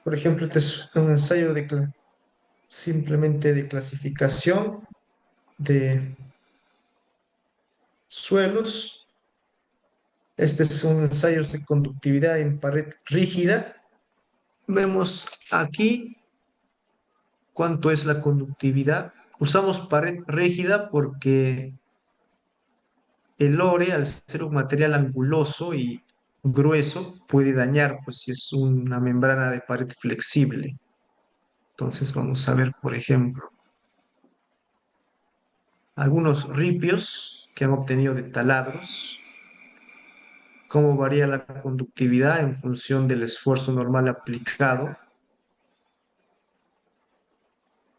Por ejemplo, este es un ensayo simplemente de clasificación de suelos. Este es un ensayo de conductividad en pared rígida. Vemos aquí cuánto es la conductividad. Usamos pared rígida porque el lore, al ser un material anguloso y grueso, puede dañar, pues si es una membrana de pared flexible. Entonces vamos a ver, por ejemplo, algunos ripios que han obtenido de taladros, cómo varía la conductividad en función del esfuerzo normal aplicado.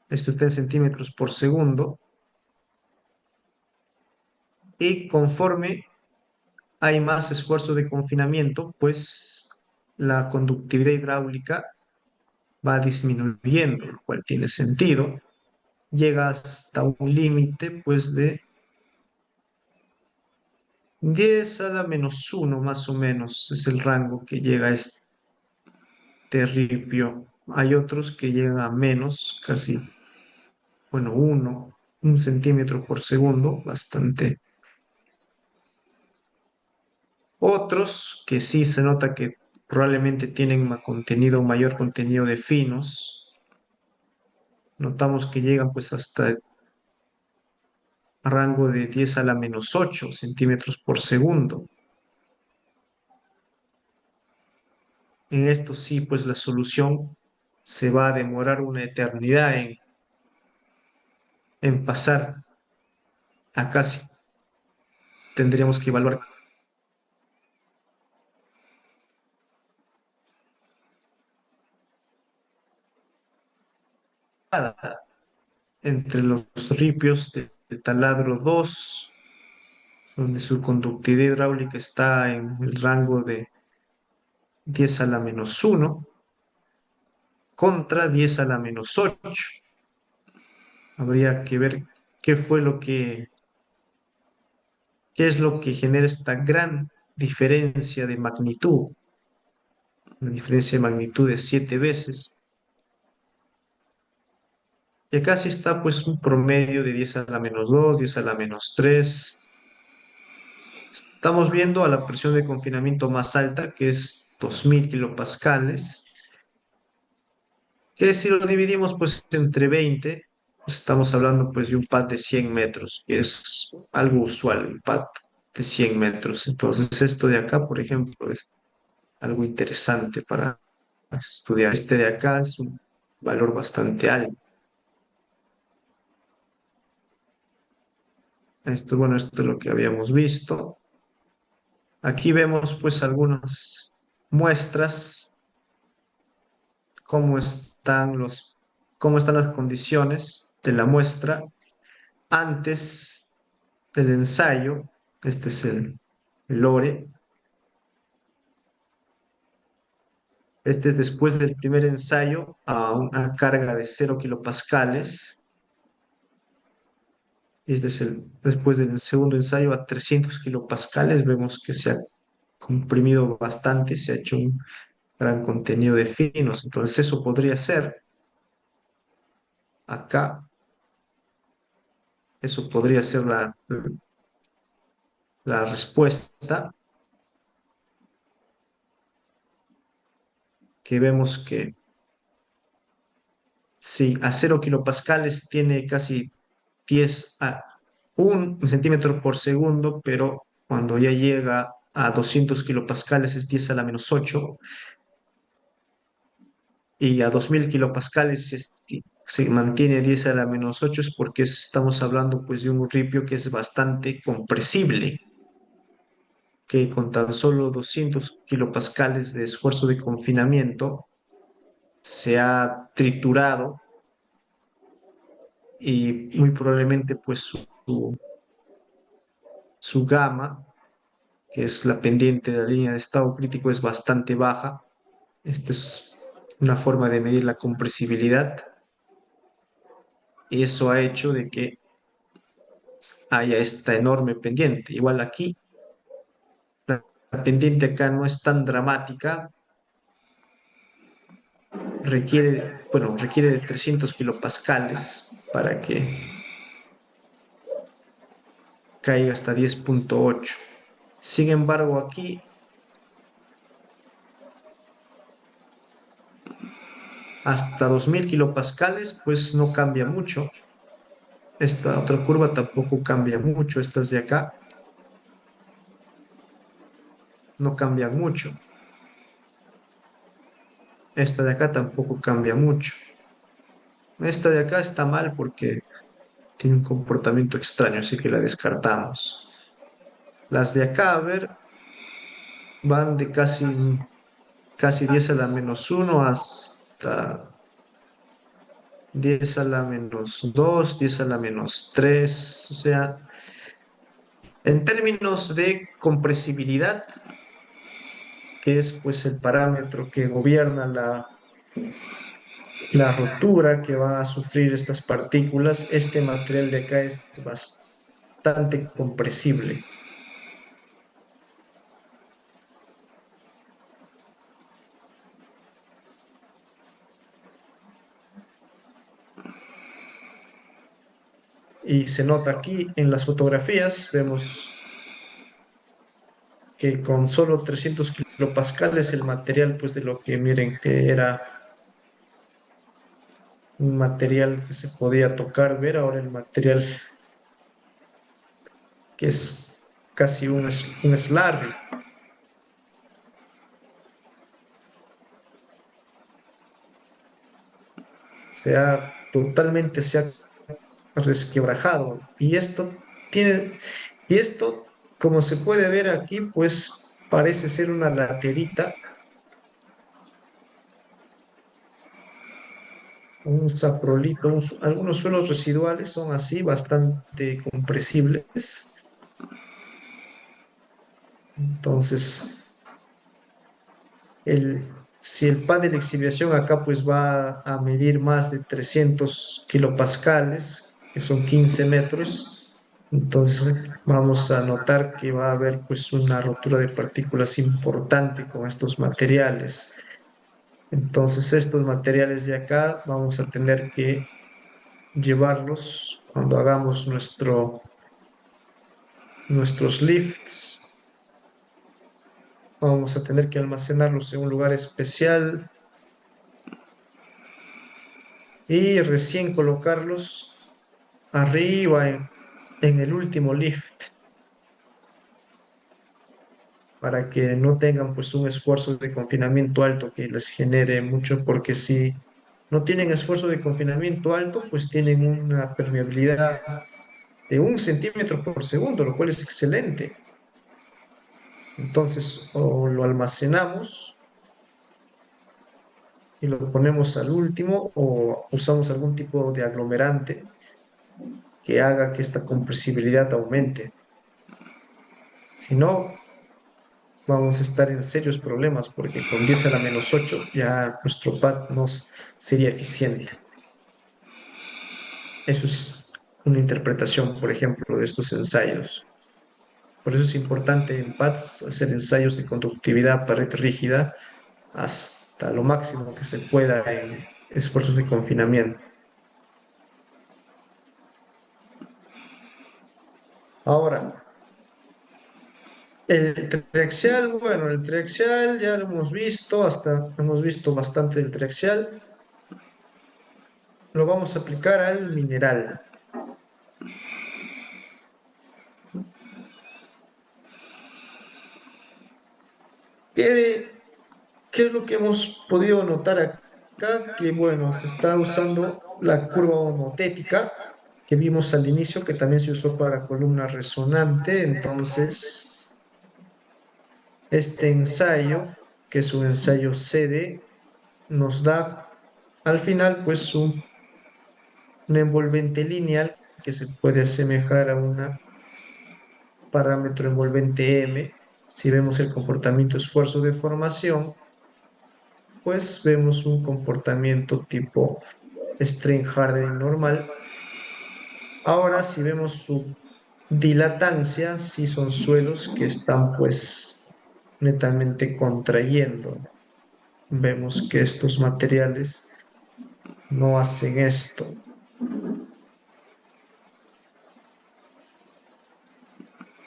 Esto está en centímetros por segundo. Y conforme hay más esfuerzo de confinamiento, pues la conductividad hidráulica va disminuyendo, lo cual tiene sentido. Llega hasta un límite, pues, de 10 a la menos uno más o menos, es el rango que llega a este ripio. Hay otros que llegan a menos, casi, bueno, un centímetro por segundo, bastante. Otros que sí se nota que probablemente tienen mayor contenido de finos. Notamos que llegan pues hasta rango de 10 a la menos 8 centímetros por segundo. En esto sí, pues la solución se va a demorar una eternidad en pasar. Acá sí tendríamos que evaluar cada entre los ripios de taladro 2, donde su conductividad hidráulica está en el rango de 10 a la menos uno contra 10 a la menos 8. Habría que ver qué fue qué es lo que genera esta gran diferencia de magnitud, una diferencia de magnitud de 7 veces. Y acá sí está pues un promedio de 10 a la menos 2, 10 a la menos 3. Estamos viendo a la presión de confinamiento más alta, que es 2000 kilopascales, que si lo dividimos pues entre 20, estamos hablando pues de un pad de 100 metros, que es algo usual, un pad de 100 metros. Entonces esto de acá, por ejemplo, es algo interesante para estudiar. Este de acá es un valor bastante alto. Esto, bueno, esto es lo que habíamos visto. Aquí vemos pues algunas muestras, cómo están cómo están las condiciones de la muestra antes del ensayo. Este es el lore. Este es después del primer ensayo a una carga de 0 kilopascales. Este es después del segundo ensayo a 300 kilopascales. Vemos que se ha comprimido bastante, se ha hecho un gran contenido de finos. Entonces eso podría ser acá, eso podría ser la respuesta, que vemos que sí, a 0 kilopascales tiene casi 10 a 1 centímetro por segundo, pero cuando ya llega a 200 kilopascales es 10 a la menos 8, y a 2000 kilopascales se mantiene 10 a la menos 8, es porque estamos hablando pues de un ripio que es bastante compresible, que con tan solo 200 kilopascales de esfuerzo de confinamiento se ha triturado, y muy probablemente pues su gama, que es la pendiente de la línea de estado crítico, es bastante baja. Esta es una forma de medir la compresibilidad, y eso ha hecho de que haya esta enorme pendiente. Igual aquí, la pendiente acá no es tan dramática, requiere de 300 kilopascales para que caiga hasta 10.8. Sin embargo, aquí hasta 2000 kilopascales, pues no cambia mucho. Esta otra curva tampoco cambia mucho. Estas de acá no cambian mucho. Esta de acá tampoco cambia mucho. Esta de acá está mal porque tiene un comportamiento extraño, así que la descartamos. Las de acá, a ver, van de casi 10 a la -1 hasta 10 a la -2, 10 a la -3. O sea, en términos de compresibilidad, que es pues el parámetro que gobierna la rotura que van a sufrir estas partículas, este material de acá es bastante compresible. Y se nota aquí en las fotografías, vemos que con solo 300 kilopascales el material, pues de lo que miren que era un material que se podía tocar, ver ahora el material que es casi un slurry. Se ha resquebrajado. Y esto, como se puede ver aquí, pues parece ser una laterita, un saprolito, algunos suelos residuales son así, bastante compresibles. Entonces, si el pad de la exhibición acá pues va a medir más de 300 kilopascales, que son 15 metros, entonces vamos a notar que va a haber pues una rotura de partículas importante con estos materiales. Entonces estos materiales de acá vamos a tener que llevarlos cuando hagamos nuestros lifts. Vamos a tener que almacenarlos en un lugar especial y recién colocarlos arriba en el último lift para que no tengan pues un esfuerzo de confinamiento alto que les genere mucho, porque si no tienen esfuerzo de confinamiento alto, pues tienen una permeabilidad de 1 centímetro por segundo, lo cual es excelente. Entonces, o lo almacenamos y lo ponemos al último, o usamos algún tipo de aglomerante que haga que esta compresibilidad aumente. Si no, vamos a estar en serios problemas porque con 10 a la -8 ya nuestro pad no sería eficiente. Eso es una interpretación, por ejemplo, de estos ensayos. Por eso es importante en pads hacer ensayos de conductividad pared rígida hasta lo máximo que se pueda en esfuerzos de confinamiento. Ahora, el triaxial, bueno, el triaxial ya lo hemos visto, hasta hemos visto bastante del triaxial. Lo vamos a aplicar al mineral. ¿Qué, qué es lo que hemos podido notar acá? Que bueno, se está usando la curva homotética que vimos al inicio, que también se usó para columna resonante. Entonces, este ensayo, que es un ensayo CD, nos da al final pues una envolvente lineal que se puede asemejar a un parámetro envolvente M. Si vemos el comportamiento esfuerzo-deformación, pues vemos un comportamiento tipo strain hardening normal. Ahora, si vemos su dilatancia, sí son suelos que están pues netamente contrayendo. vemos que estos materiales no hacen esto,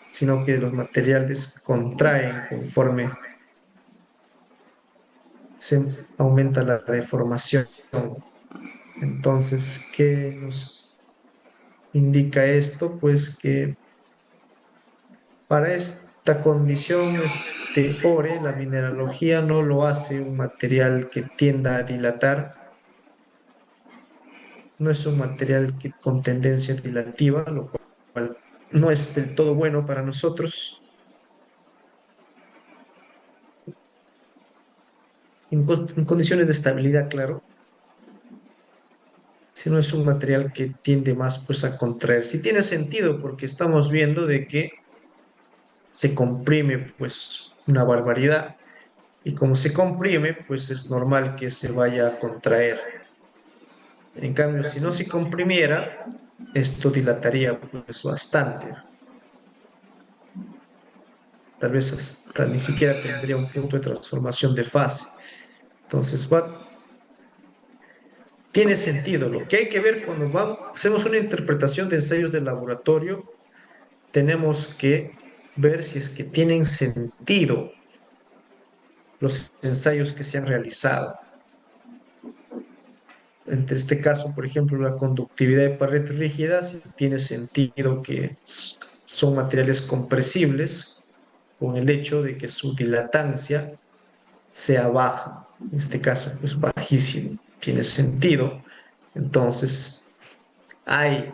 sino que los materiales contraen conforme se aumenta la deformación. Entonces, ¿qué nos indica esto? Pues que para esta condición, ore, la mineralogía no lo hace un material que tienda a dilatar, no es un material con tendencia dilativa, lo cual no es del todo bueno para nosotros. En condiciones de estabilidad, claro, si no es un material que tiende más pues a contraer. Sí tiene sentido porque estamos viendo de que se comprime pues una barbaridad y como se comprime pues es normal que se vaya a contraer. En cambio, si no se comprimiera, esto dilataría pues bastante. Tal vez hasta ni siquiera tendría un punto de transformación de fase. Entonces, tiene sentido. Lo que hay que ver cuando hacemos una interpretación de ensayos de laboratorio, tenemos que ver si es que tienen sentido los ensayos que se han realizado. En este caso, por ejemplo, la conductividad de pared rígida, sí tiene sentido que son materiales compresibles con el hecho de que su dilatancia sea baja. En este caso, pues bajísimo. Tiene sentido. Entonces, hay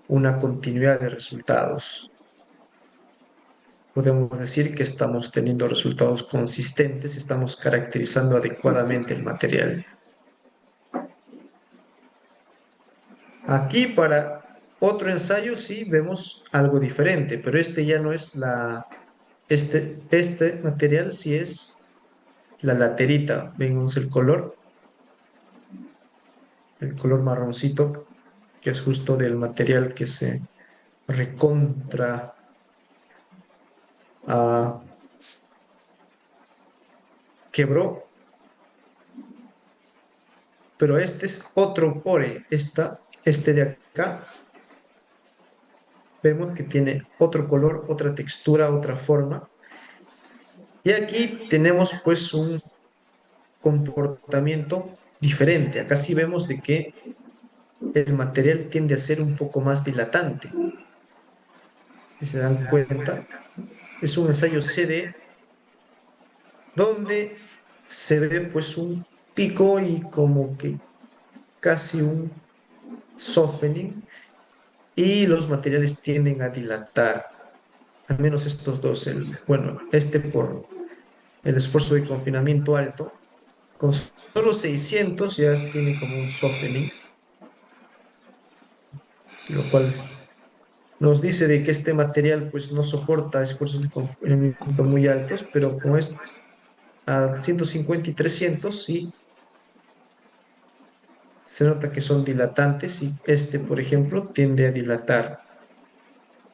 una continuidad de resultados. Podemos decir que estamos teniendo resultados consistentes, estamos caracterizando adecuadamente el material. Aquí para otro ensayo sí vemos algo diferente, pero este ya no es este material sí es la laterita. Vemos el color marroncito, que es justo del material que se recontra ah, quebró. Pero este es otro pore. Este de acá, vemos que tiene otro color, otra textura, otra forma. Y aquí tenemos pues un comportamiento diferente. Acá sí vemos de que el material tiende a ser un poco más dilatante. Si se dan cuenta, es un ensayo CD donde se ve pues un pico y como que casi un softening y los materiales tienden a dilatar. Al menos estos dos, bueno, este por el esfuerzo de confinamiento alto, con solo 600 ya tiene como un softening, lo cual nos dice de que este material pues no soporta esfuerzos de confinamiento muy altos, pero como es a 150 y 300 sí se nota que son dilatantes y este, por ejemplo, tiende a dilatar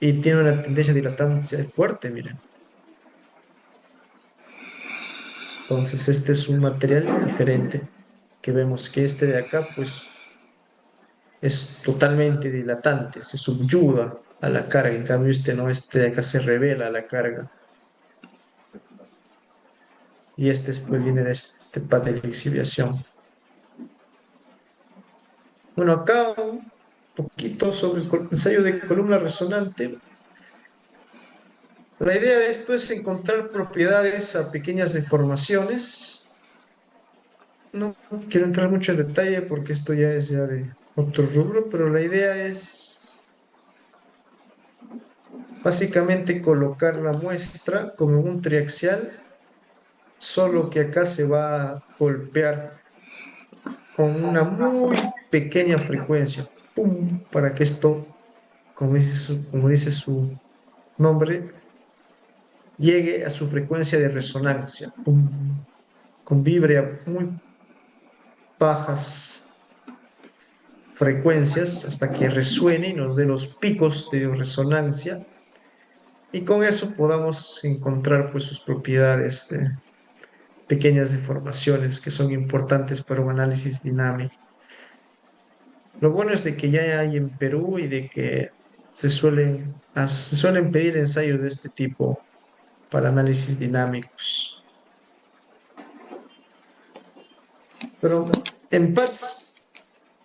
y tiene una tendencia a dilatancia fuerte, miren. Entonces este es un material diferente que vemos que este de acá pues es totalmente dilatante, se subyuga a la carga, en cambio este no, este de acá se revela a la carga. Y este pues viene de este pad de lixiviación. Bueno, acá un poquito sobre el ensayo de columna resonante. La idea de esto es encontrar propiedades a pequeñas deformaciones. No quiero entrar mucho en detalle porque esto ya es ya de otro rubro, pero la idea es básicamente colocar la muestra como un triaxial, solo que acá se va a golpear con una muy pequeña frecuencia, ¡pum! Para que esto, como dice su nombre, llegue a su frecuencia de resonancia, ¡pum! Con vibre a muy bajas frecuencias hasta que resuene y nos dé los picos de resonancia y con eso podamos encontrar pues sus propiedades pequeñas deformaciones que son importantes para un análisis dinámico. Lo bueno es de que ya hay en Perú y de que se suelen pedir ensayos de este tipo para análisis dinámicos. Pero en PATS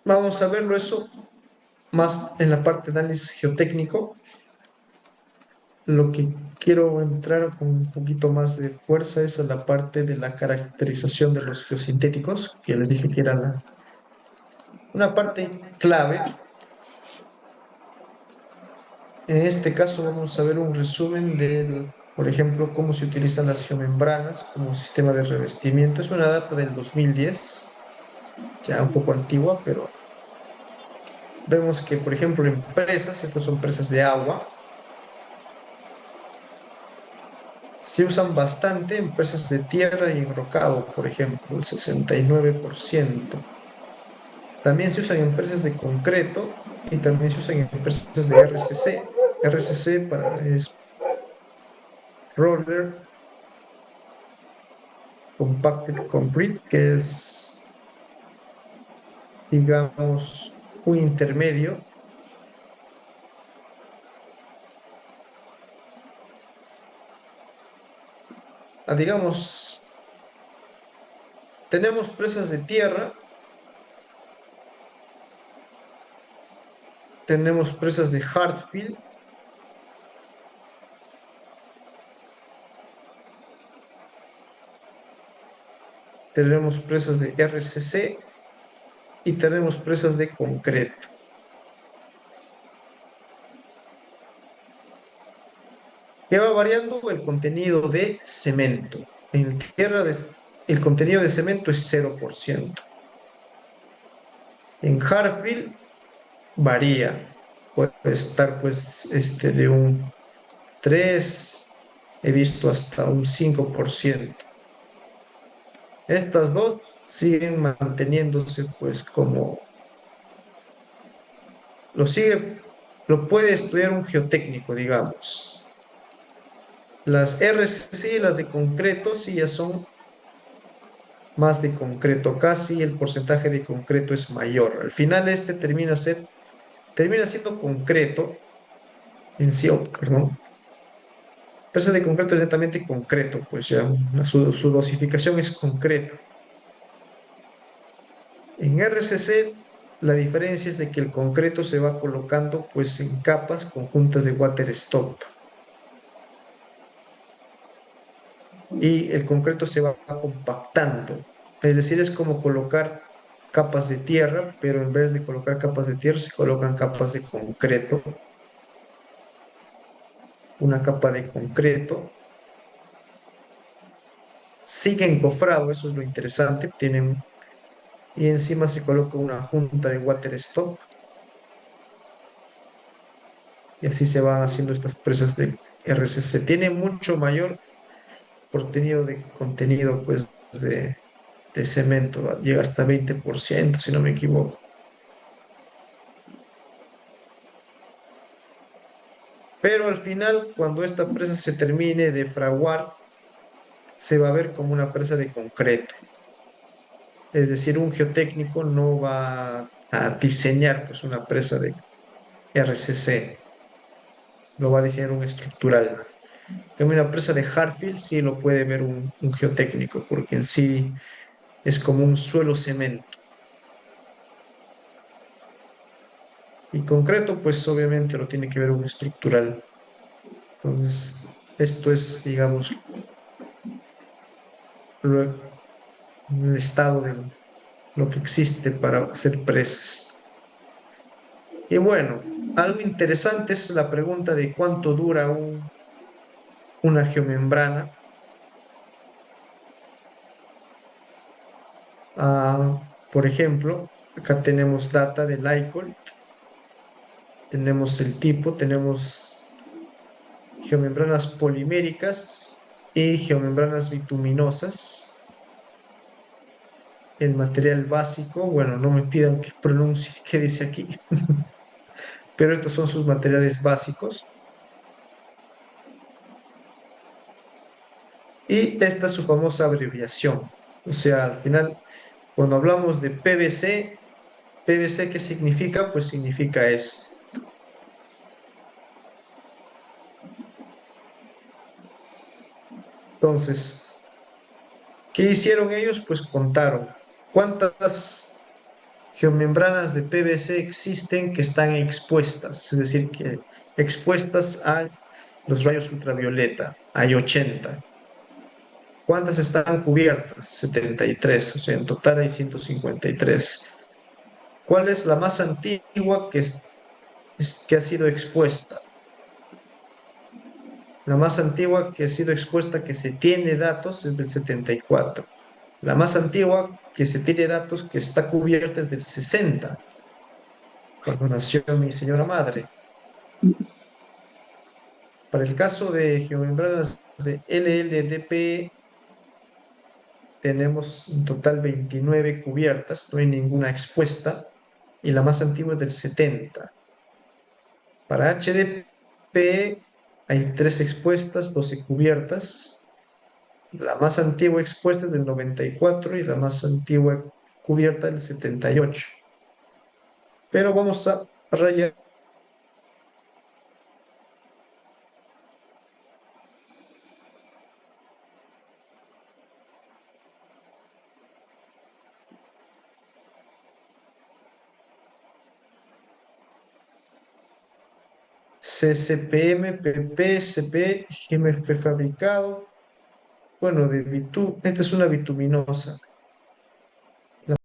vamos a verlo eso más en la parte de análisis geotécnico. Lo que quiero entrar con un poquito más de fuerza es a la parte de la caracterización de los geosintéticos, que les dije que era una parte clave. En este caso vamos a ver un resumen del, por ejemplo, cómo se utilizan las geomembranas como sistema de revestimiento. Es una data del 2010, ya un poco antigua, pero vemos que, por ejemplo, empresas, estas son presas de agua, se usan bastante en presas de tierra y enrocado, por ejemplo, el 69%. También se usan en presas de concreto y también se usan en presas de RCC. RCC es Roller Compacted Concrete, que es, digamos, un intermedio. Digamos, tenemos presas de tierra, tenemos presas de Hartfield, tenemos presas de RCC y tenemos presas de concreto. Que va variando el contenido de cemento. En tierra el contenido de cemento es 0%. En Hartfield varía. Puede estar pues de un 3, he visto hasta un 5%. Estas dos siguen manteniéndose pues como lo puede estudiar un geotécnico, digamos. Las RCC y las de concreto sí ya son más de concreto, casi el porcentaje de concreto es mayor. Al final termina siendo concreto en sí, perdón. Presa de concreto es netamente concreto, pues ya su dosificación es concreta. En RCC la diferencia es de que el concreto se va colocando pues en capas conjuntas de water stop y el concreto se va compactando. Es decir, es como colocar capas de tierra, pero en vez de colocar capas de tierra se colocan capas de concreto, una capa de concreto. Sigue encofrado, eso es lo interesante, y encima se coloca una junta de water stop y así se van haciendo estas presas de RCC. Tiene mucho mayor contenido pues, de cemento, ¿va? Llega hasta 20%, si no me equivoco. Pero al final, cuando esta presa se termine de fraguar, se va a ver como una presa de concreto. Es decir, un geotécnico no va a diseñar pues, una presa de RCC, lo va a diseñar un estructural. En una presa de Hartfield sí lo puede ver un geotécnico, porque en sí es como un suelo cemento. Y concreto, pues obviamente lo tiene que ver un estructural. Entonces, esto es, digamos, lo- el estado de lo que existe para hacer presas. Y bueno, algo interesante es la pregunta de cuánto dura una geomembrana. Por ejemplo, acá tenemos data del ICOL, tenemos el tipo, tenemos geomembranas poliméricas y geomembranas bituminosas. El material básico, bueno, no me pidan que pronuncie qué dice aquí, pero estos son sus materiales básicos. Y esta es su famosa abreviación. O sea, al final, cuando hablamos de PVC, PVC, ¿qué significa? Pues significa eso. Entonces, ¿qué hicieron ellos? Pues contaron cuántas geomembranas de PVC existen que están expuestas, es decir, que expuestas a los rayos ultravioleta. Hay 80. ¿Cuántas están cubiertas? 73. O sea, en total hay 153. ¿Cuál es la más antigua que ha sido expuesta? La más antigua que ha sido expuesta, que se tiene datos, es del 74. La más antigua que se tiene datos que está cubierta es del 60, cuando nació mi señora madre. Para el caso de geomembranas de LLDP, tenemos en total 29 cubiertas, no hay ninguna expuesta, y la más antigua es del 70. Para HDP hay 3 expuestas, 12 cubiertas. La más antigua expuesta es del 94 y la más antigua cubierta del 78. Pero vamos a rayar CCPM, PP, CP, GMF fabricado. Bueno, esta es una bituminosa.